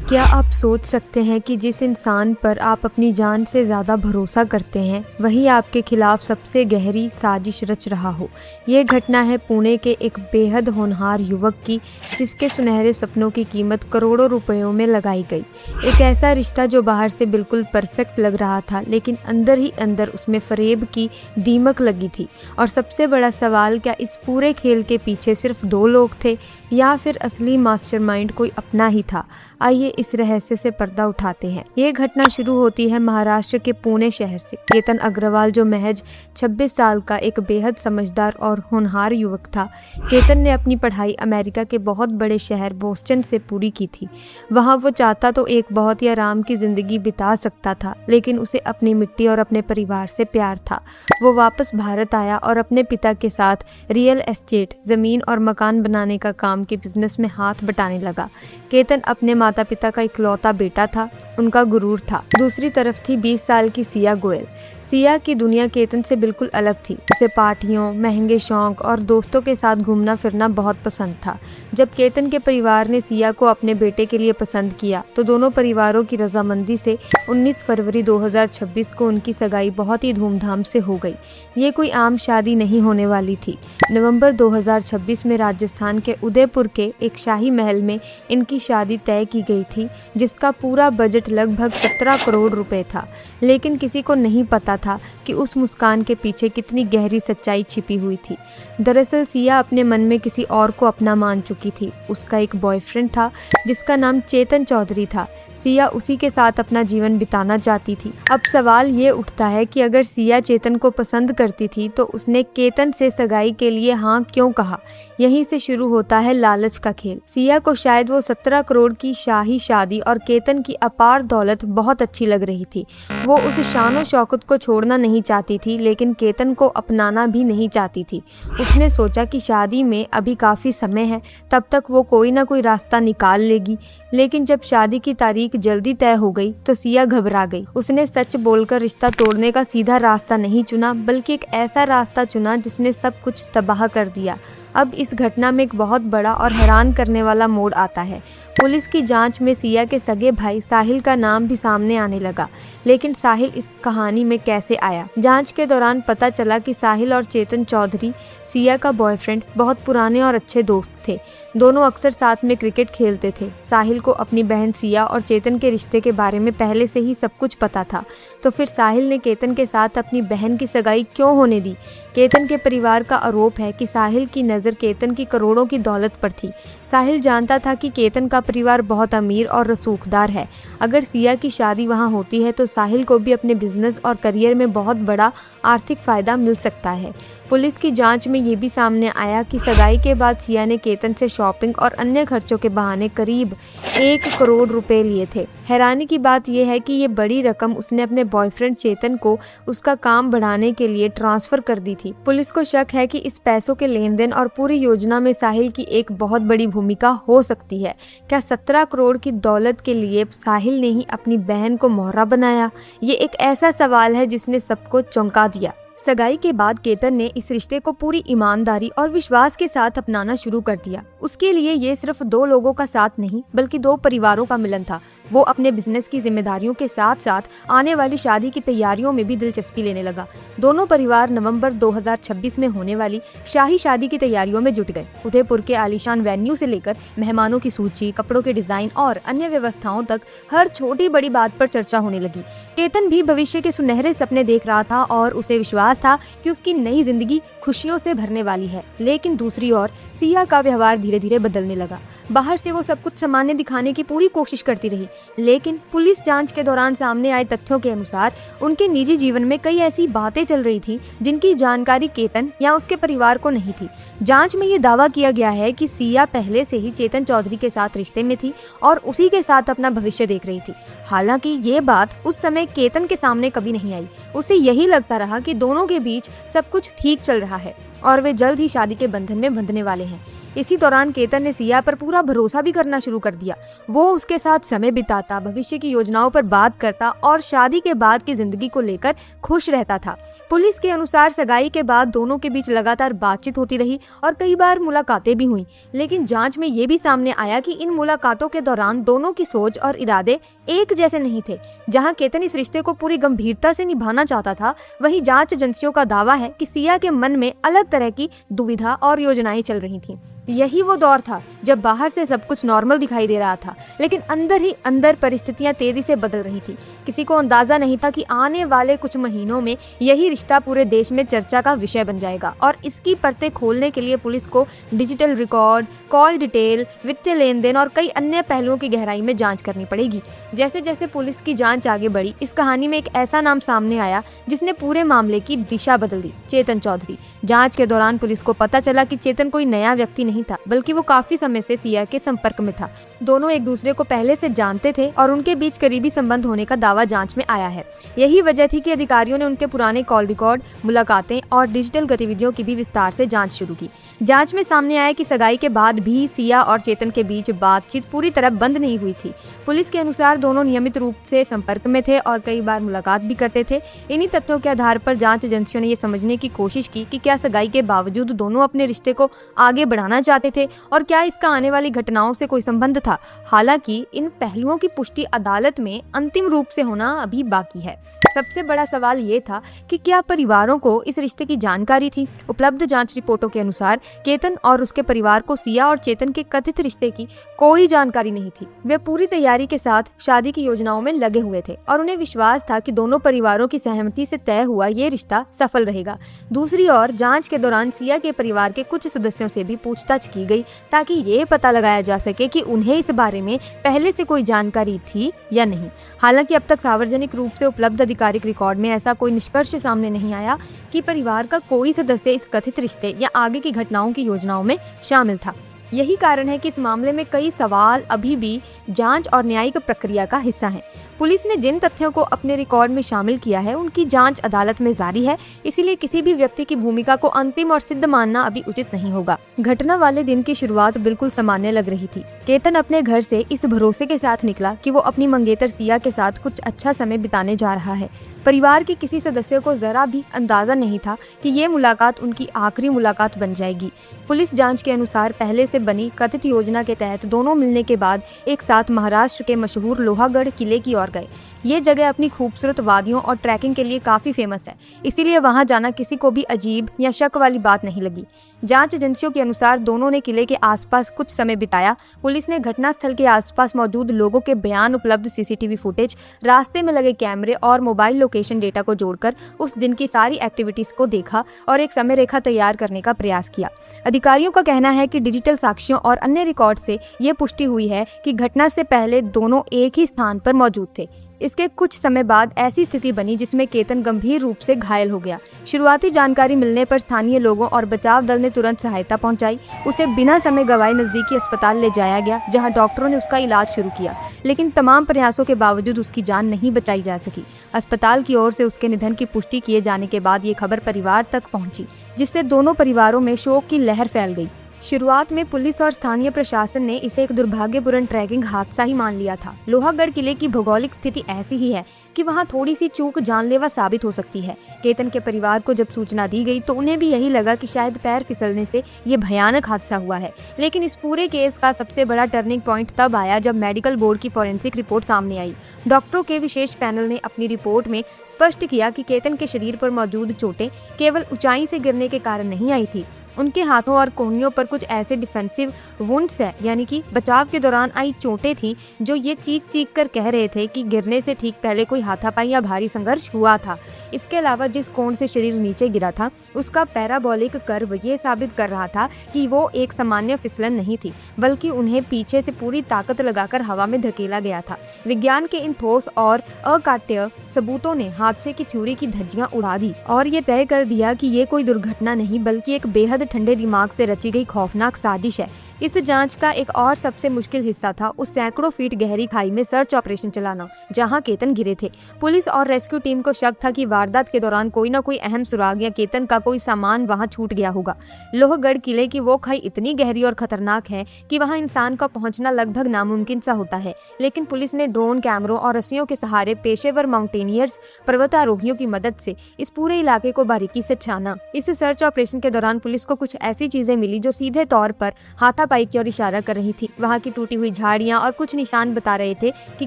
क्या आप सोच सकते हैं कि जिस इंसान पर आप अपनी जान से ज़्यादा भरोसा करते हैं वही आपके खिलाफ सबसे गहरी साजिश रच रहा हो। ये घटना है पुणे के एक बेहद होनहार युवक की, जिसके सुनहरे सपनों की कीमत करोड़ों रुपयों में लगाई गई। एक ऐसा रिश्ता जो बाहर से बिल्कुल परफेक्ट लग रहा था, लेकिन अंदर ही अंदर उसमें फरेब की दीमक लगी थी। और सबसे बड़ा सवाल, क्या इस पूरे खेल के पीछे सिर्फ दो लोग थे या फिर असली मास्टरमाइंड कोई अपना ही था? आइए इस रहस्य से पर्दा उठाते हैं। ये घटना शुरू होती है महाराष्ट्र के पुणे शहर से। केतन अग्रवाल, जो महज 26 साल का एक बेहद समझदार और होनहार युवक था। केतन ने अपनी पढ़ाई अमेरिका के बहुत बड़े शहर बोस्टन से पूरी की थी। वहाँ वो चाहता तो एक बहुत ही आराम की जिंदगी बिता सकता था, लेकिन उसे अपनी मिट्टी और अपने परिवार से प्यार था। वो वापस भारत आया और अपने पिता के साथ रियल एस्टेट, जमीन और मकान बनाने का काम के बिजनेस में हाथ बटाने लगा। केतन अपने माता पिता का इकलौता बेटा था, उनका गुरूर था। दूसरी तरफ थी 20 साल की सिया गोयल। सिया की दुनिया केतन से बिल्कुल अलग थी। उसे पार्टियों, महंगे शौक और दोस्तों के साथ घूमना फिरना बहुत पसंद था। जब केतन के परिवार ने सिया को अपने बेटे के लिए पसंद किया तो दोनों परिवारों की रजामंदी से 19 फरवरी 2026 को उनकी सगाई बहुत ही धूमधाम से हो गई। ये कोई आम शादी नहीं होने वाली थी। नवंबर 2026 में राजस्थान के उदयपुर के एक शाही महल में इनकी शादी तय की गई थी, जिसका पूरा बजट लगभग 17 करोड़ रुपए था। लेकिन किसी को नहीं पता था कि उस मुस्कान के पीछे कितनी गहरी सच्चाई छिपी हुई थी। दरअसल सिया अपने मन में किसी और को अपना मान चुकी थी। उसका एक बॉयफ्रेंड था जिसका नाम चेतन चौधरी था। सिया उसी के साथ अपना जीवन बिताना चाहती थी। अब सवाल ये उठता है कि अगर सिया चेतन को पसंद करती थी तो उसने केतन से सगाई के लिए हाँ क्यों कहा? यहीं से शुरू होता है लालच का खेल। सिया को शायद वो 17 करोड़ की शाही शादी और केतन की अपार दौलत बहुत अच्छी लग रही थी। वो उस शानो शौकत को छोड़ना नहीं चाहती थी, लेकिन केतन को अपनाना भी नहीं चाहती थी। उसने सोचा कि शादी में अभी काफ़ी समय है, तब तक वो कोई ना कोई रास्ता निकाल लेगी। लेकिन जब शादी की तारीख जल्दी तय हो गई तो सिया घबरा गई। उसने सच बोलकर रिश्ता तोड़ने का सीधा रास्ता नहीं चुना, बल्कि एक ऐसा रास्ता चुना जिसने सब कुछ तबाह कर दिया। अब इस घटना में एक बहुत बड़ा और हैरान करने वाला मोड़ आता है। पुलिस की जांच में सिया के सगे भाई साहिल का नाम भी सामने आने लगा। लेकिन साहिल इस कहानी में कैसे आया? जांच के दौरान पता चला कि साहिल और चेतन चौधरी, सिया का बॉयफ्रेंड, बहुत पुराने और अच्छे दोस्त थे। दोनों अक्सर साथ में क्रिकेट खेलते थे। साहिल को अपनी बहन सिया और चेतन के रिश्ते के बारे में पहले से ही सब कुछ पता था। तो फिर साहिल ने केतन के साथ अपनी बहन की सगाई क्यों होने दी? केतन के परिवार का आरोप है कि साहिल की नज़र केतन की करोड़ों की दौलत पर थी। साहिल जानता था कि केतन का परिवार बहुत अमीर और रसूखदार है। अगर सिया की शादी वहां होती है तो साहिल को भी अपने बिजनेस और करियर में बहुत बड़ा आर्थिक फायदा मिल सकता है। पुलिस की जांच में ये भी सामने आया कि सगाई के बाद सिया ने केतन से शॉपिंग और अन्य खर्चों के बहाने करीब 1 करोड़ रुपए लिए थे। हैरानी की बात यह है कि ये बड़ी रकम उसने अपने बॉयफ्रेंड चेतन को उसका काम बढ़ाने के लिए ट्रांसफर कर दी थी। पुलिस को शक है कि इस पैसों के लेन देन और पूरी योजना में साहिल की एक बहुत बड़ी भूमिका हो सकती है। क्या 17 करोड़ की दौलत के लिए साहिल ने ही अपनी बहन को मोहरा बनाया? ये एक ऐसा सवाल है जिसने सबको चौंका दिया। सगाई के बाद केतन ने इस रिश्ते को पूरी ईमानदारी और विश्वास के साथ अपनाना शुरू कर दिया। उसके लिए ये सिर्फ 2 लोगों का साथ नहीं, बल्कि 2 परिवारों का मिलन था। वो अपने बिजनेस की जिम्मेदारियों के साथ साथ आने वाली शादी की तैयारियों में भी दिलचस्पी लेने लगा। दोनों परिवार नवंबर 2026 में होने वाली शाही शादी की तैयारियों में जुट गए। उदयपुर के आलीशान वेन्यू से लेकर मेहमानों की सूची, कपड़ों के डिजाइन और अन्य व्यवस्थाओं तक हर छोटी बड़ी बात पर चर्चा होने लगी। केतन भी भविष्य के सुनहरे सपने देख रहा था और उसे विश्वास था कि उसकी नई जिंदगी खुशियों से भरने वाली है। लेकिन दूसरी ओर सिया का व्यवहार धीरे धीरे बदलने लगा। बाहर से वो सब कुछ सामान्य दिखाने की पूरी कोशिश करती रही, लेकिन पुलिस जांच के दौरान सामने आए तथ्यों के अनुसार उनके निजी जीवन में कई ऐसी बातें चल रही थी जिनकी जानकारी केतन या उसके परिवार को नहीं थी। जांच में ये दावा किया गया है कि सिया पहले से ही चेतन चौधरी के साथ रिश्ते में थी और उसी के साथ अपना भविष्य देख रही थी। हालांकि ये बात उस समय केतन के सामने कभी नहीं आई। उसे यही लगता रहा कि दोनों के बीच सब कुछ ठीक चल रहा है और वे जल्द ही शादी के बंधन में बंधने वाले हैं। इसी दौरान केतन ने सिया पर पूरा भरोसा भी करना शुरू कर दिया। वो उसके साथ समय बिताता, भविष्य की योजनाओं पर बात करता और शादी के बाद की जिंदगी को लेकर खुश रहता था। पुलिस के अनुसार सगाई के बाद दोनों के बीच लगातार बातचीत होती रही और कई बार मुलाकातें भी हुई, लेकिन जांच में ये भी सामने आया कि इन मुलाकातों के दौरान दोनों की सोच और इरादे एक जैसे नहीं थे। जहां केतन इस रिश्ते को पूरी गंभीरता से निभाना चाहता था, वहीं जांच एजेंसियों का दावा है कि सिया के मन में अलग तरह की दुविधा और योजनाएं चल रही थीं। यही वो दौर था जब बाहर से सब कुछ नॉर्मल दिखाई दे रहा था, लेकिन अंदर ही अंदर परिस्थितियां तेजी से बदल रही थी। किसी को अंदाजा नहीं था कि आने वाले कुछ महीनों में यही रिश्ता पूरे देश में चर्चा का विषय बन जाएगा और इसकी परतें खोलने के लिए पुलिस को डिजिटल रिकॉर्ड, कॉल डिटेल, वित्तीय लेन देन और कई अन्य पहलुओं की गहराई में जांच करनी पड़ेगी। जैसे जैसे पुलिस की जांच आगे बढ़ी, इस कहानी में एक ऐसा नाम सामने आया जिसने पूरे मामले की दिशा बदल दी, चेतन चौधरी। जांच के दौरान पुलिस को पता चला कि चेतन कोई नया व्यक्ति नहीं था, बल्कि वो काफी समय से सिया के संपर्क में था। दोनों एक दूसरे को पहले से जानते थे और उनके बीच करीबी संबंध होने का दावा जांच में आया है। यही वजह थी कि अधिकारियों ने उनके पुराने कॉल रिकॉर्ड, मुलाकातें और डिजिटल गतिविधियों की भी विस्तार से जांच शुरू की। जांच में सामने आया कि सगाई के बाद भी सिया और चेतन के बीच बातचीत पूरी तरह बंद नहीं हुई थी। पुलिस के अनुसार दोनों नियमित रूप से संपर्क में थे और कई बार मुलाकात भी करते थे। इन्हीं तथ्यों के आधार पर जांच एजेंसियों ने ये समझने की कोशिश की कि क्या सगाई के बावजूद दोनों अपने रिश्ते को आगे बढ़ाना चाहते थे और क्या इसका आने वाली घटनाओं से कोई संबंध था। हालांकि इन पहलुओं की पुष्टि अदालत में अंतिम रूप से होना अभी बाकी है। सबसे बड़ा सवाल ये था कि क्या परिवारों को इस रिश्ते की जानकारी थी। उपलब्ध जांच रिपोर्टों के अनुसार केतन और उसके परिवार को सिया और चेतन के कथित रिश्ते की कोई जानकारी नहीं थी। वे पूरी तैयारी के साथ शादी की योजनाओं में लगे हुए थे और उन्हें विश्वास था कि दोनों परिवारों की सहमति से तय हुआ ये रिश्ता सफल रहेगा। दूसरी ओर जांच के दौरान सिया के परिवार के कुछ सदस्यों से भी पूछताछ की गई ताकि ये पता लगाया जा सके कि उन्हें इस बारे में पहले से कोई जानकारी थी या नहीं। हालांकि अब तक सार्वजनिक रूप से उपलब्ध आधिकारिक रिकॉर्ड में ऐसा कोई निष्कर्ष सामने नहीं आया कि परिवार का कोई सदस्य इस कथित रिश्ते या आगे की घटनाओं की योजनाओं में शामिल था। यही कारण है कि इस मामले में कई सवाल अभी भी जांच और न्यायिक प्रक्रिया का हिस्सा हैं। पुलिस ने जिन तथ्यों को अपने रिकॉर्ड में शामिल किया है उनकी जांच अदालत में जारी है, इसीलिए किसी भी व्यक्ति की भूमिका को अंतिम और सिद्ध मानना अभी उचित नहीं होगा। घटना वाले दिन की शुरुआत बिल्कुल सामान्य लग रही थी। केतन अपने घर से इस भरोसे के साथ निकला कि वो अपनी मंगेतर सिया के साथ कुछ अच्छा समय बिताने जा रहा है। परिवार के किसी सदस्य को जरा भी अंदाजा नहीं था कि ये मुलाकात उनकी आखिरी मुलाकात बन जाएगी। पुलिस जांच के अनुसार पहले से बनी कथित योजना के तहत दोनों मिलने के बाद एक साथ महाराष्ट्र के मशहूर लोहागढ़ किले की ओर गए। ये जगह अपनी खूबसूरत वादियों और ट्रैकिंग के लिए काफी फेमस है, इसीलिए वहां जाना किसी को भी अजीब या शक वाली बात नहीं लगी। जांच एजेंसियों के अनुसार दोनों ने किले के आसपास कुछ समय बिताया। पुलिस ने घटनास्थल के आसपास मौजूद लोगों के बयान, उपलब्ध सीसीटीवी फुटेज, रास्ते में लगे कैमरे और मोबाइल लोकेशन डेटा को जोड़कर उस दिन की सारी एक्टिविटीज को देखा और एक समय रेखा तैयार करने का प्रयास किया। अधिकारियों का कहना है कि डिजिटल साक्ष्यों और अन्य रिकॉर्ड से ये पुष्टि हुई है कि घटना से पहले दोनों एक ही स्थान पर मौजूद थे। इसके कुछ समय बाद ऐसी स्थिति बनी जिसमें केतन गंभीर रूप से घायल हो गया। शुरुआती जानकारी मिलने पर स्थानीय लोगों और बचाव दल ने तुरंत सहायता पहुंचाई। उसे बिना समय गंवाए नजदीकी अस्पताल ले जाया गया, जहां डॉक्टरों ने उसका इलाज शुरू किया, लेकिन तमाम प्रयासों के बावजूद उसकी जान नहीं बचाई जा सकी। अस्पताल की ओर से उसके निधन की पुष्टि किए जाने के बाद ये खबर परिवार तक पहुंची, जिससे दोनों परिवारों में शोक की लहर फैल गई। शुरुआत में पुलिस और स्थानीय प्रशासन ने इसे एक दुर्भाग्यपूर्ण ट्रैकिंग हादसा ही मान लिया था। लोहागढ़ किले की भौगोलिक स्थिति ऐसी ही है कि वहां थोड़ी सी चूक जानलेवा साबित हो सकती है। केतन के परिवार को जब सूचना दी गई तो उन्हें भी यही लगा कि शायद पैर फिसलने से ये भयानक हादसा हुआ है। लेकिन इस पूरे केस का सबसे बड़ा टर्निंग पॉइंट तब आया जब मेडिकल बोर्ड की फॉरेंसिक रिपोर्ट सामने आई। डॉक्टरों के विशेष पैनल ने अपनी रिपोर्ट में स्पष्ट किया कि केतन के शरीर पर मौजूद चोटें केवल ऊंचाई से गिरने के कारण नहीं आई थी। उनके हाथों और कोहनियों पर कुछ ऐसे डिफेंसिव वुंड्स है, यानी कि बचाव के दौरान आई चोटें थी, जो ये चीख कर कह रहे थे कि गिरने से ठीक पहले कोई हाथापाई या भारी संघर्ष हुआ था। इसके अलावा जिस कोण से शरीर नीचे गिरा था उसका पैराबोलिक कर्व ये साबित कर रहा था कि वो एक सामान्य फिसलन नहीं थी, बल्कि उन्हें पीछे से पूरी ताकत लगाकर हवा में धकेला गया था। विज्ञान के इन ठोस और अकाट्य सबूतों ने हादसे की थ्योरी की धज्जियां उड़ा दी और ये तय कर दिया कि ये कोई दुर्घटना नहीं बल्कि एक बेहद ठंडे दिमाग से रची गई खौफनाक साजिश है। इस जांच का एक और सबसे मुश्किल हिस्सा था उस सैकड़ों फीट गहरी खाई में सर्च ऑपरेशन चलाना जहां केतन गिरे थे। पुलिस और रेस्क्यू टीम को शक था कि वारदात के दौरान कोई न कोई अहम सुराग या केतन का कोई सामान वहां छूट गया होगा। लोहगढ़ किले की वो खाई इतनी गहरी और खतरनाक है कि वहां इंसान का पहुंचना लगभग नामुमकिन सा होता है, लेकिन पुलिस ने ड्रोन कैमरों और रस्सियों के सहारे पेशेवर माउंटेनियर्स पर्वतारोहियों की मदद से इस पूरे इलाके को बारीकी से छाना। इस सर्च ऑपरेशन के दौरान पुलिस को कुछ ऐसी चीजें मिली जो सीधे तौर पर हाथापाई की ओर इशारा कर रही थी। वहां की टूटी हुई झाड़ियां और कुछ निशान बता रहे थे कि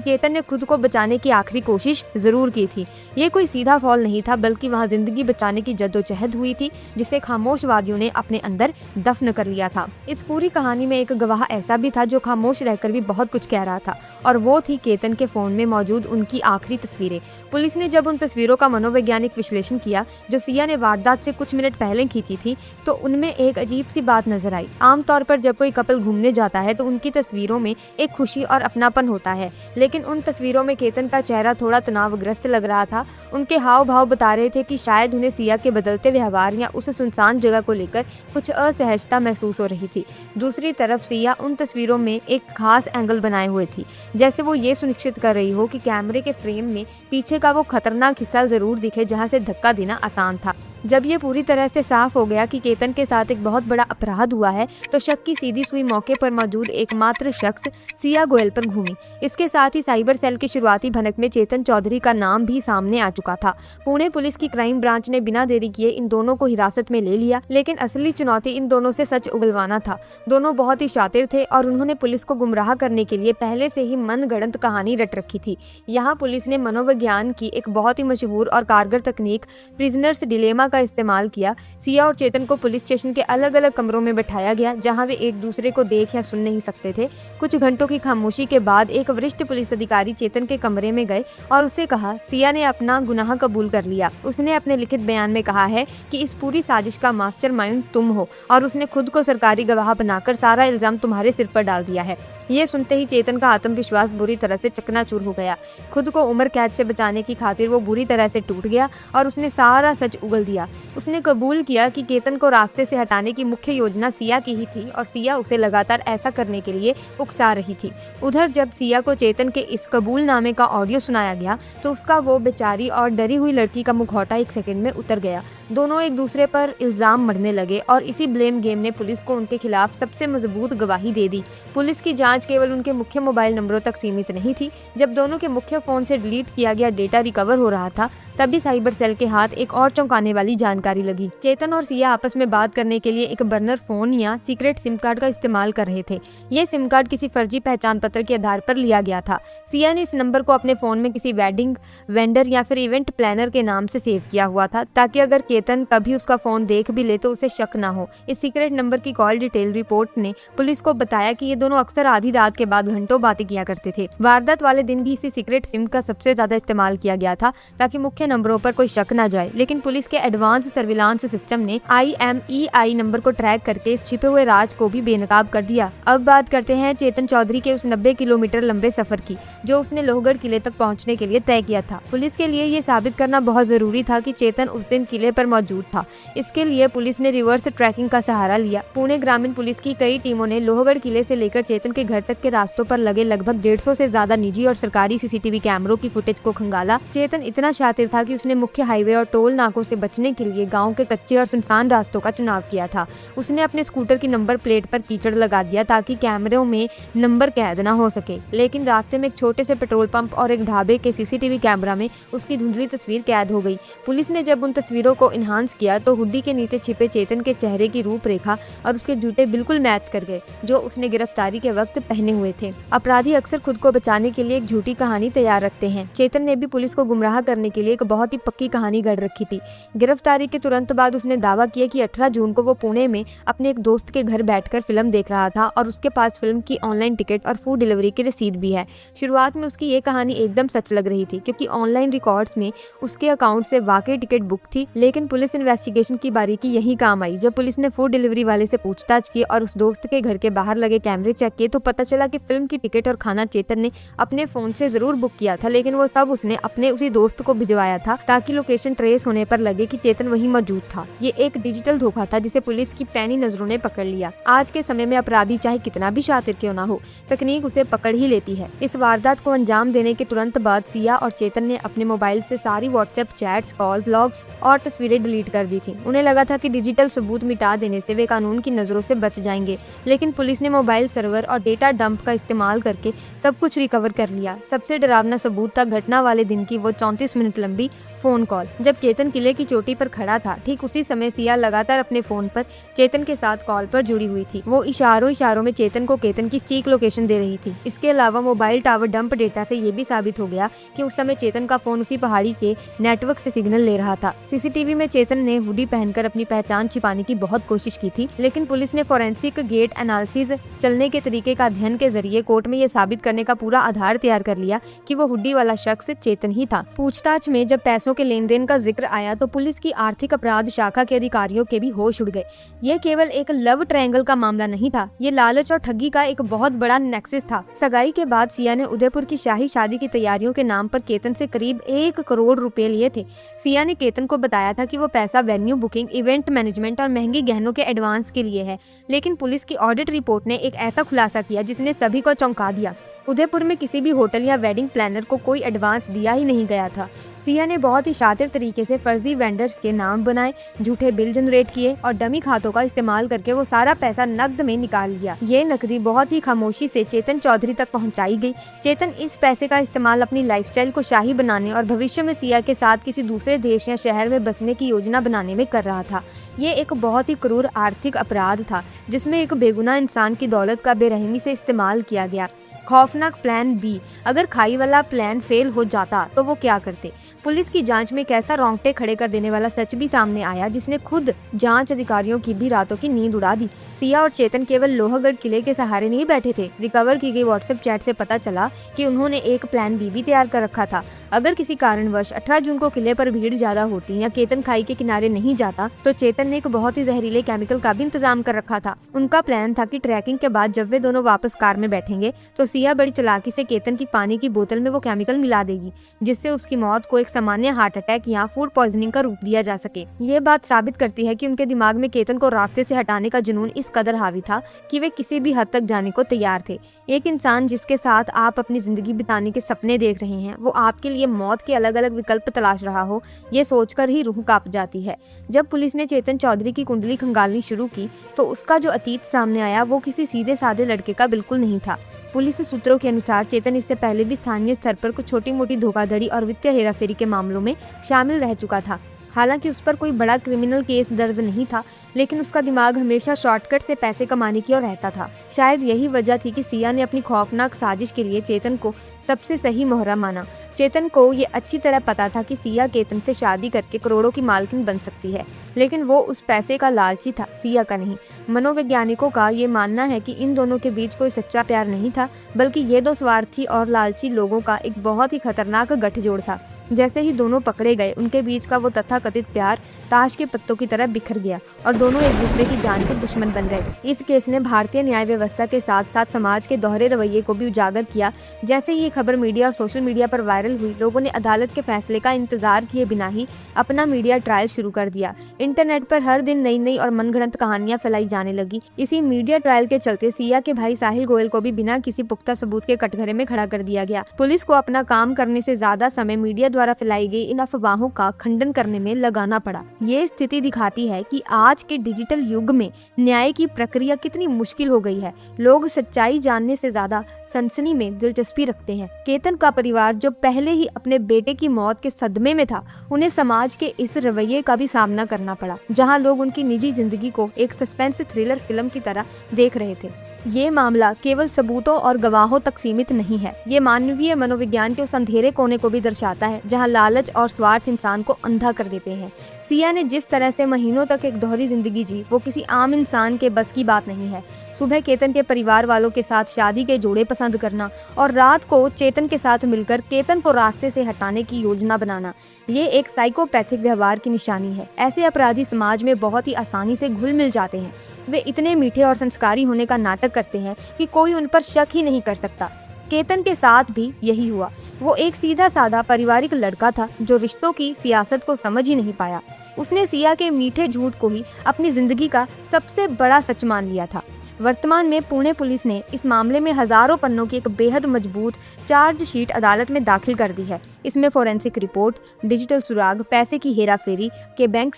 केतन ने खुद को बचाने की आखिरी कोशिश जरूर की थी। ये कोई सीधा फॉल नहीं था, बल्कि वहां जिंदगी बचाने की जद्दोजहद हुई थी जिसे खामोशवादियों ने अपने अंदर दफन कर लिया था। इस पूरी कहानी में एक गवाह ऐसा भी था जो खामोश रहकर भी बहुत कुछ कह रहा था, और वो थी केतन के फोन में मौजूद उनकी आखिरी तस्वीरें। पुलिस ने जब उन तस्वीरों का मनोवैज्ञानिक विश्लेषण किया जो सिया ने वारदात से कुछ मिनट पहले खींची थी, तो उनमें एक अजीब सी बात नजर आई। आमतौर पर जब कोई कपल घूमने जाता है तो उनकी तस्वीरों में एक खुशी और अपनापन होता है, लेकिन उन तस्वीरों में केतन का चेहरा थोड़ा तनावग्रस्त लग रहा था। उनके हाव भाव बता रहे थे कि शायद उन्हें सिया के बदलते व्यवहार या उस सुनसान जगह को लेकर कुछ असहजता महसूस हो रही थी। दूसरी तरफ सिया उन तस्वीरों में एक खास एंगल बनाए हुए थी, जैसे वो ये सुनिश्चित कर रही हो कि कैमरे के फ्रेम में पीछे का वो खतरनाक हिस्सा जरूर दिखे जहां से धक्का देना आसान था। जब ये पूरी तरह से साफ हो गया कि केतन के साथ एक बहुत बड़ा अपराध हुआ है, तो शक की सीधी सुई मौके पर मौजूद एकमात्र शख्स सिया गोयल पर घूमी। इसके साथ ही साइबर सेल की शुरुआती भनक में चेतन चौधरी का नाम भी सामने आ चुका था। पुणे पुलिस की क्राइम ब्रांच ने बिना देरी किए इन दोनों को हिरासत में ले लिया, लेकिन असली चुनौती इन दोनों से सच उगलवाना था। दोनों बहुत ही शातिर थे और उन्होंने पुलिस को गुमराह करने के लिए पहले से ही मनगढ़ंत कहानी रट रखी थी। यहाँ पुलिस ने मनोविज्ञान की एक बहुत ही मशहूर और कारगर तकनीक प्रिजनर्स डिलेमा का इस्तेमाल किया। सिया और चेतन को पुलिस स्टेशन के अलग अलग कमरों में बैठाया गया जहां वे एक दूसरे को देख या सुन नहीं सकते थे। कुछ घंटों की खामोशी के बाद एक वरिष्ठ पुलिस अधिकारी चेतन के कमरे में गए और उससे कहा, सिया ने अपना गुनाह कबूल कर लिया। उसने अपने लिखित बयान में कहा है कि इस पूरी साजिश का मास्टरमाइंड तुम हो और उसने खुद को सरकारी गवाह बनाकर सारा इल्जाम तुम्हारे सिर पर डाल दिया है। ये सुनते ही चेतन का आत्मविश्वास बुरी तरह से चकनाचूर हो गया। खुद को उम्र कैद से बचाने की खातिर वो बुरी तरह से टूट गया और उसने सारा सच उगल दिया। उसने कबूल किया कि केतन को रास्ते से हटाने की मुख्य योजना सिया की ही थी और सिया उसे लगातार ऐसा करने के लिए उकसा रही थी। उधर जब सिया को चेतन के इस कबूलनामे का ऑडियो सुनाया गया तो उसका वो बेचारी और डरी हुई लड़की का मुखौटा एक सेकंड में उतर गया। दोनों एक दूसरे पर इल्जाम मरने लगे और इसी ब्लेम गेम ने पुलिस को उनके खिलाफ सबसे मजबूत गवाही दे दी। पुलिस की जांच केवल उनके मुख्य मोबाइल नंबरों तक सीमित नहीं थी। जब दोनों के मुख्य फोन से डिलीट किया गया डेटा रिकवर हो रहा था, तभी साइबर सेल के हाथ एक और चौंकाने वाली जानकारी लगी। चेतन और सिया आपस में बात करने के लिए एक बर्नर फोन या सीक्रेट सिम कार्ड का इस्तेमाल कर रहे थे। ये सिम कार्ड किसी फर्जी पहचान पत्र के आधार पर लिया गया था। सिया ने इस नंबर को अपने फोन में किसी वेडिंग वेंडर या फिर इवेंट प्लानर के नाम से सेव किया हुआ था, ताकि अगर केतन कभी उसका फोन देख भी ले तो उसे शक ना हो। इस सीक्रेट नंबर की कॉल डिटेल रिपोर्ट ने पुलिस को बताया कि ये दोनों अक्सर आधी रात के बाद घंटों बातें किया करते थे। वारदात वाले दिन भी इसी सीक्रेट सिम का सबसे ज्यादा इस्तेमाल किया गया था ताकि मुख्य नंबरों पर कोई शक न जाए। लेकिन पुलिस के एडवांस सर्विलांस सिस्टम ने IMEI नंबर को ट्रैक करके इस छिपे हुए राज को भी बेनकाब कर दिया। अब बात करते हैं चेतन चौधरी के उस 90 किलोमीटर लंबे सफर की जो उसने लोहगढ़ किले तक पहुंचने के लिए तय किया था। पुलिस के लिए ये साबित करना बहुत जरूरी था कि चेतन उस दिन किले पर मौजूद था। इसके लिए पुलिस ने रिवर्स ट्रैकिंग का सहारा लिया। पुणे ग्रामीण पुलिस की कई टीमों ने लोहगढ़ किले से लेकर चेतन के घर तक के रास्तों पर लगे लगभग 150 से ज्यादा निजी और सरकारी CCTV कैमरों की फुटेज को खंगाला। चेतन इतना शातिर था कि उसने मुख्य हाईवे और टोल नाकों से बचने के लिए गाँव के कच्चे और सुनसान रास्तों का चुनाव किया था। उसने अपने स्कूटर की नंबर प्लेट पर कीचड़ लगा दिया ताकि कैमरों में नंबर कैद न हो सके। लेकिन रास्ते में एक छोटे से पेट्रोल पंप और एक ढाबे के CCTV कैमरा में उसकी धुंधली तस्वीर कैद हो गई। पुलिस ने जब उन तस्वीरों को इन्हांस किया तो हुड्डी के नीचे छिपे चेतन के चेहरे की रूपरेखा और उसके जूते बिल्कुल मैच कर गए जो उसने गिरफ्तारी के वक्त पहने हुए थे। अपराधी अक्सर खुद को बचाने के लिए एक झूठी कहानी तैयार रखते हैं। चेतन ने भी पुलिस को गुमराह करने के लिए एक बहुत ही पक्की कहानी गढ़ रखी थी। गिरफ्तारी के तुरंत बाद उसने दावा किया कि 18 जून को वो पुणे में अपने एक दोस्त के घर बैठकर फिल्म देख रहा था और उसके पास फिल्म की ऑनलाइन टिकट और फूड डिलीवरी की रसीद भी है। शुरुआत में उसकी ये कहानी एकदम सच लग रही थी क्योंकि ऑनलाइन रिकॉर्ड्स में उसके अकाउंट से वाकई टिकट बुक थी। लेकिन पुलिस इन्वेस्टिगेशन की बारीकी यही काम आई। जब पुलिस ने फूड डिलीवरी वाले से पूछताछ की और उस दोस्त के घर के बाहर लगे कैमरे चेक किए तो पता चला कि फिल्म की टिकट और खाना चेतन ने अपने फोन से जरूर बुक किया था, लेकिन वो सब उसने अपने उसी दोस्त को भिजवाया था ताकि लोकेशन ट्रेस होने पर लगे कि चेतन वहीं मौजूद था। ये एक डिजिटल धोखा था जिसे पुलिस की पैनी नजरों ने पकड़ लिया। आज के समय में अपराधी चाहे कितना भी शातिर क्यों ना हो, तकनीक उसे पकड़ ही लेती है। इस वारदात को अंजाम देने के तुरंत बाद सिया और चेतन ने अपने मोबाइल से सारी व्हाट्सएप चैट्स, कॉल लॉग्स और तस्वीरें डिलीट कर दी थी। उन्हें लगा था कि डिजिटल सबूत मिटा देने से वे कानून की नजरों से बच जाएंगे, लेकिन पुलिस ने मोबाइल सर्वर और डेटा डंप का इस्तेमाल करके सब कुछ रिकवर कर लिया। सबसे डरावना सबूत था घटना वाले दिन की वो 34 मिनट लंबी फोन कॉल। जब चेतन किले की चोटी पर खड़ा था, ठीक उसी समय सिया लगातार अपने फोन पर चेतन के साथ कॉल पर जुड़ी हुई थी। वो इशारों में चेतन को केतन की सटीक लोकेशन दे रही थी। इसके अलावा मोबाइल टावर डंप डेटा से ये भी साबित हो गया कि उस समय चेतन का फोन उसी पहाड़ी के नेटवर्क से सिग्नल ले रहा था। सीसीटीवी में चेतन ने हुडी पहनकर अपनी पहचान छिपाने की बहुत कोशिश की थी, लेकिन पुलिस ने फोरेंसिक गेट एनालिसिस चलने के तरीके का अध्ययन के जरिए कोर्ट में ये साबित करने का पूरा आधार तैयार कर लिया कि वो हुडी वाला शख्स चेतन ही था। पूछताछ में जब पैसों के लेन देन का जिक्र आया तो पुलिस की आर्थिक अपराध शाखा के अधिकारियों के भी होश उड़ गए। ये केवल एक लव ट्रायंगल का मामला नहीं था, ये लालच और ठगी का एक बहुत बड़ा नेक्सस था। सगाई के बाद सिया ने उदयपुर की शाही शादी की तैयारियों के नाम पर केतन से करीब 1 करोड़ रुपए लिए थे। सिया ने केतन को बताया था कि वो पैसा वेन्यू बुकिंग, इवेंट मैनेजमेंट और महंगे गहनों के एडवांस के लिए है, लेकिन पुलिस की ऑडिट रिपोर्ट ने एक ऐसा खुलासा किया जिसने सभी को चौंका दिया। उदयपुर में किसी भी होटल या वेडिंग प्लानर को कोई एडवांस दिया ही नहीं गया था। सिया ने बहुत ही शातिर तरीके से फर्जी वेंडर्स के नाम बनाए, झूठे बिल जनरेट किए और डमी खातों का इस्तेमाल करके वो सारा पैसा नकद में निकाल लिया। ये नकदी बहुत ही खामोशी से चेतन चौधरी तक पहुंचाई गई। चेतन इस पैसे का इस्तेमाल अपनी लाइफस्टाइल को शाही बनाने और भविष्य में सिया के साथ किसी दूसरे देश या शहर में बसने की योजना बनाने में कर रहा था। ये एक बहुत ही क्रूर आर्थिक अपराध था जिसमें एक बेगुनाह इंसान की दौलत का बेरहमी से इस्तेमाल किया गया। खौफनाक प्लान बी, अगर खाई वाला प्लान फेल हो जाता तो वो क्या करते? पुलिस की जांच में कैसा रोंगटे खड़े कर देने वाला सच भी सामने आया जिसने खुद जांच अधिकारियों की भी रातों की नींद उड़ा दी। सिया और चेतन केवल लोहगढ़ किले के सहारे नहीं बैठे थे। रिकवर की गई व्हाट्सएप चैट से पता चला कि उन्होंने एक प्लान बी भी तैयार कर रखा था। अगर किसी कारणवश 18 जून को किले पर भीड़ ज्यादा होती या केतन खाई के किनारे नहीं जाता तो चेतन ने एक बहुत ही जहरीले केमिकल का भी इंतजाम कर रखा था। उनका प्लान था कि ट्रैकिंग के बाद जब वे दोनों वापस कार में बैठेंगे तो सिया बड़ी चालाकी से केतन की पानी की बोतल में वो केमिकल मिला देगी जिससे उसकी मौत को एक सामान्य हार्ट अटैक या फूड पॉइजनिंग का रूप दिया जा सके। ये बात साबित करती है कि उनके दिमाग में केतन को रास्ते से हटाने का जुनून इस कदर हावी था कि वे किसी भी हद तक जाने को तैयार थे। एक इंसान जिसके साथ आप अपनी जिंदगी बिताने के सपने देख रहे हैं, वो आपके लिए मौत के अलग अलग विकल्प तलाश रहा हो, ये सोचकर ही रूह कांप जाती है। जब पुलिस ने चेतन चौधरी की कुंडली खंगालनी शुरू की तो उसका जो अतीत सामने आया वो किसी सीधे साधे लड़के का बिल्कुल नहीं था। पुलिस सूत्रों के अनुसार चेतन इससे पहले भी स्थानीय स्तर पर कुछ छोटी मोटी धोखाधड़ी और वित्तीय हेराफेरी के मामलों में शामिल रह चुका था। हालांकि उस पर कोई बड़ा क्रिमिनल केस दर्ज नहीं था, लेकिन उसका दिमाग हमेशा शॉर्टकट से पैसे कमाने की ओर रहता था। शायद यही वजह थी कि सिया ने अपनी खौफनाक साजिश के लिए चेतन को सबसे सही मोहरा माना। चेतन को ये अच्छी तरह पता था कि सिया केतन से शादी करके करोड़ों की मालकिन बन सकती है, लेकिन वो उस पैसे का लालची था, सिया का नहीं। मनोवैज्ञानिकों का ये मानना है कि इन दोनों के बीच कोई सच्चा प्यार नहीं था, बल्कि ये दो स्वार्थी और लालची लोगों का एक बहुत ही खतरनाक गठजोड़ था। जैसे ही दोनों पकड़े गए, उनके बीच का वो तथाकथित प्यार ताश के पत्तों की तरह बिखर गया और दोनों एक दूसरे की जान के दुश्मन बन गए। इस केस ने भारतीय न्याय व्यवस्था के साथ साथ समाज के दोहरे रवैये को भी उजागर किया। जैसे ही ये खबर मीडिया और सोशल मीडिया पर वायरल हुई, लोगों ने अदालत के फैसले का इंतजार किए बिना ही अपना मीडिया ट्रायल शुरू कर दिया। इंटरनेट पर हर दिन नई नई और मनगढ़ंत कहानियां फैलाई जाने लगी। इसी मीडिया ट्रायल के चलते सिया के भाई साहिल गोयल को भी बिना किसी पुख्ता सबूत के कटघरे में खड़ा कर दिया गया। पुलिस को अपना काम करने से ज्यादा समय मीडिया द्वारा फैलाई गई इन अफवाहों का खंडन करने में लगाना पड़ा। ये स्थिति दिखाती है कि आज के डिजिटल युग में न्याय की प्रक्रिया कितनी मुश्किल हो गई है। लोग सच्चाई जानने से ज्यादा सनसनी में दिलचस्पी रखते हैं। केतन का परिवार जो पहले ही अपने बेटे की मौत के सदमे में था, उन्हें समाज के इस रवैये का भी सामना करना पड़ा, जहां लोग उनकी निजी जिंदगी को एक सस्पेंस थ्रिलर फिल्म की तरह देख रहे थे। ये मामला केवल सबूतों और गवाहों तक सीमित नहीं है, ये मानवीय मनोविज्ञान के उस अंधेरे कोने को भी दर्शाता है जहां लालच और स्वार्थ इंसान को अंधा कर देते हैं। सिया ने जिस तरह से महीनों तक एक दोहरी जिंदगी जी, वो किसी आम इंसान के बस की बात नहीं है। सुबह केतन के परिवार वालों के साथ शादी के जोड़े पसंद करना और रात को चेतन के साथ मिलकर केतन को रास्ते से हटाने की योजना बनाना, ये एक साइकोपैथिक व्यवहार की निशानी है। ऐसे अपराधी समाज में बहुत ही आसानी से घुल मिल जाते हैं। वे इतने मीठे और संस्कारी होने का नाटक करते हैं कि कोई उन पर शक ही नहीं कर सकता। केतन के साथ भी यही हुआ। वो एक सीधा साधा पारिवारिक लड़का था जो रिश्तों की सियासत को समझ ही नहीं पाया। उसने सिया के मीठे झूठ को ही अपनी जिंदगी का सबसे बड़ा सच मान लिया था। वर्तमान में पुणे पुलिस ने इस मामले में हजारों पन्नों की एक बेहद मजबूत चार्जशीट अदालत में दाखिल कर दी है। इसमें फोरेंसिक रिपोर्ट, डिजिटल सुराग, पैसे की हेराफेरी के बैंक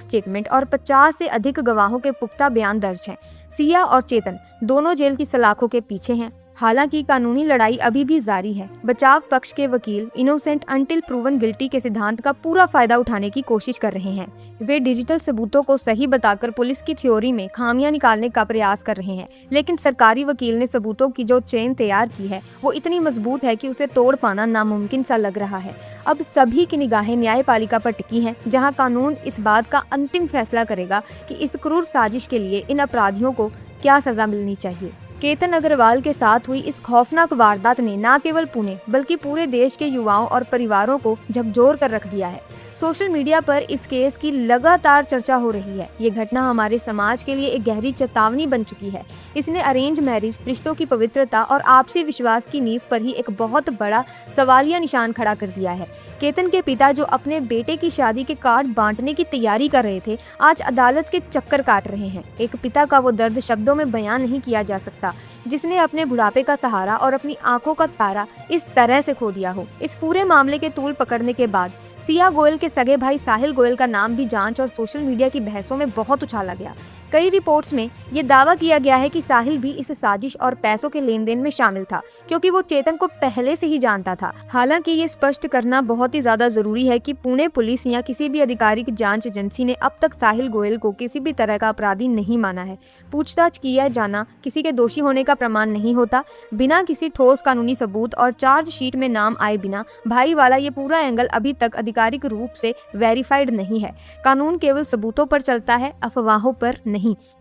स्टेटमेंट और 50 से अधिक गवाहों के पुख्ता बयान दर्ज हैं। सिया और चेतन दोनों जेल की सलाखों के पीछे हैं। हालांकि कानूनी लड़ाई अभी भी जारी है। बचाव पक्ष के वकील इनोसेंट अंटिल प्रूवन गिल्टी के सिद्धांत का पूरा फायदा उठाने की कोशिश कर रहे हैं। वे डिजिटल सबूतों को सही बताकर पुलिस की थ्योरी में खामियां निकालने का प्रयास कर रहे हैं, लेकिन सरकारी वकील ने सबूतों की जो चेन तैयार की है वो इतनी मजबूत है कि उसे तोड़ पाना नामुमकिन सा लग रहा है। अब सभी की निगाहें न्यायपालिका पर टिकी हैं, जहाँ कानून इस बात का अंतिम फैसला करेगा कि इस क्रूर साजिश के लिए इन अपराधियों को क्या सजा मिलनी चाहिए। केतन अग्रवाल के साथ हुई इस खौफनाक वारदात ने न केवल पुणे बल्कि पूरे देश के युवाओं और परिवारों को झकझोर कर रख दिया है। सोशल मीडिया पर इस केस की लगातार चर्चा हो रही है। ये घटना हमारे समाज के लिए एक गहरी चेतावनी बन चुकी है। इसने अरेंज मैरिज, रिश्तों की पवित्रता और आपसी विश्वास की नींव पर ही एक बहुत बड़ा सवालिया निशान खड़ा कर दिया है। केतन के पिता, जो अपने बेटे की शादी के कार्ड बांटने की तैयारी कर रहे थे, आज अदालत के चक्कर काट रहे हैं। एक पिता का वो दर्द शब्दों में बयान नहीं किया जा सकता, जिसने अपने बुढ़ापे का सहारा और अपनी आंखों का तारा इस तरह से खो दिया हो। इस पूरे मामले के तूल पकड़ने के बाद सिया गोयल के सगे भाई साहिल गोयल का नाम भी जांच और सोशल मीडिया की बहसों में बहुत उछाला गया। कई रिपोर्ट्स में ये दावा किया गया है कि साहिल भी इस साजिश और पैसों के लेन देन में शामिल था, क्योंकि वो चेतन को पहले से ही जानता था। हालांकि ये स्पष्ट करना बहुत ही ज्यादा जरूरी है कि पुणे पुलिस या किसी भी आधिकारिक जांच एजेंसी ने अब तक साहिल गोयल को किसी भी तरह का अपराधी नहीं माना है। पूछताछ किया जाना किसी के दोषी होने का प्रमाण नहीं होता। बिना किसी ठोस कानूनी सबूत और चार्जशीट में नाम आए बिना भाई वाला ये पूरा एंगल अभी तक आधिकारिक रूप से वेरीफाइड नहीं है। कानून केवल सबूतों पर चलता है, अफवाहों पर नहीं।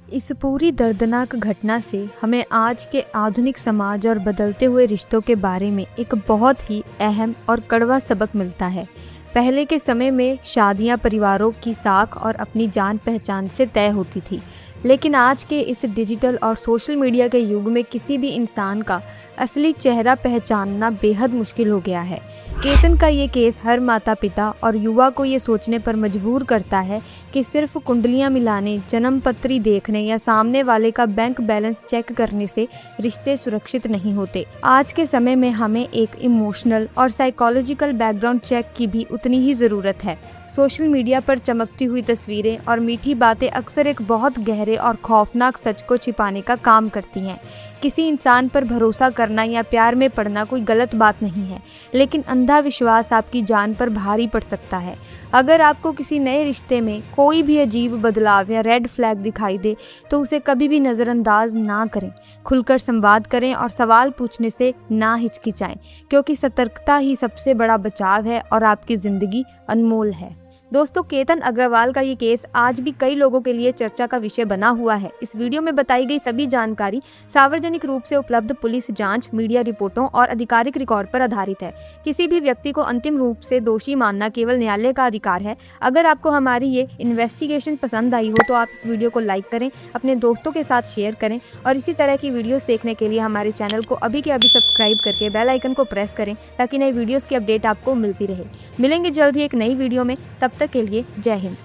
इस पूरी दर्दनाक घटना से हमें आज के आधुनिक समाज और बदलते हुए रिश्तों के बारे में एक बहुत ही अहम और कड़वा सबक मिलता है। पहले के समय में शादियां परिवारों की साख और अपनी जान पहचान से तय होती थी, लेकिन आज के इस डिजिटल और सोशल मीडिया के युग में किसी भी इंसान का असली चेहरा पहचानना बेहद मुश्किल हो गया है। केतन का ये केस हर माता पिता और युवा को ये सोचने पर मजबूर करता है कि सिर्फ कुंडलियां मिलाने, जन्म पत्री देखने या सामने वाले का बैंक बैलेंस चेक करने से रिश्ते सुरक्षित नहीं होते। आज के समय में हमें एक इमोशनल और साइकोलॉजिकल बैकग्राउंड चेक की भी उतनी ही ज़रूरत है। सोशल मीडिया पर चमकती हुई तस्वीरें और मीठी बातें अक्सर एक बहुत गहरे और खौफनाक सच को छिपाने का काम करती हैं। किसी इंसान पर भरोसा करना या प्यार में पड़ना कोई गलत बात नहीं है, लेकिन अंधा विश्वास आपकी जान पर भारी पड़ सकता है। अगर आपको किसी नए रिश्ते में कोई भी अजीब बदलाव या रेड फ्लैग दिखाई दे तो उसे कभी भी नज़रअंदाज ना करें। खुलकर संवाद करें और सवाल पूछने से ना हिचकिचाएं, क्योंकि सतर्कता ही सबसे बड़ा बचाव है और आपकी ज़िंदगी अनमोल है। दोस्तों, केतन अग्रवाल का ये केस आज भी कई लोगों के लिए चर्चा का विषय बना हुआ है। इस वीडियो में बताई गई सभी जानकारी सार्वजनिक रूप से उपलब्ध पुलिस जांच, मीडिया रिपोर्टों और आधिकारिक रिकॉर्ड पर आधारित है। किसी भी व्यक्ति को अंतिम रूप से दोषी मानना केवल न्यायालय का अधिकार है। अगर आपको हमारी ये इन्वेस्टिगेशन पसंद आई हो तो आप इस वीडियो को लाइक करें, अपने दोस्तों के साथ शेयर करें और इसी तरह की वीडियोस देखने के लिए हमारे चैनल को अभी के अभी सब्सक्राइब करके बेल आइकन को प्रेस करें, ताकि नई वीडियोस की अपडेट आपको मिलती रहे। मिलेंगे जल्द ही एक नई वीडियो में, तब तक के लिए जय हिंद।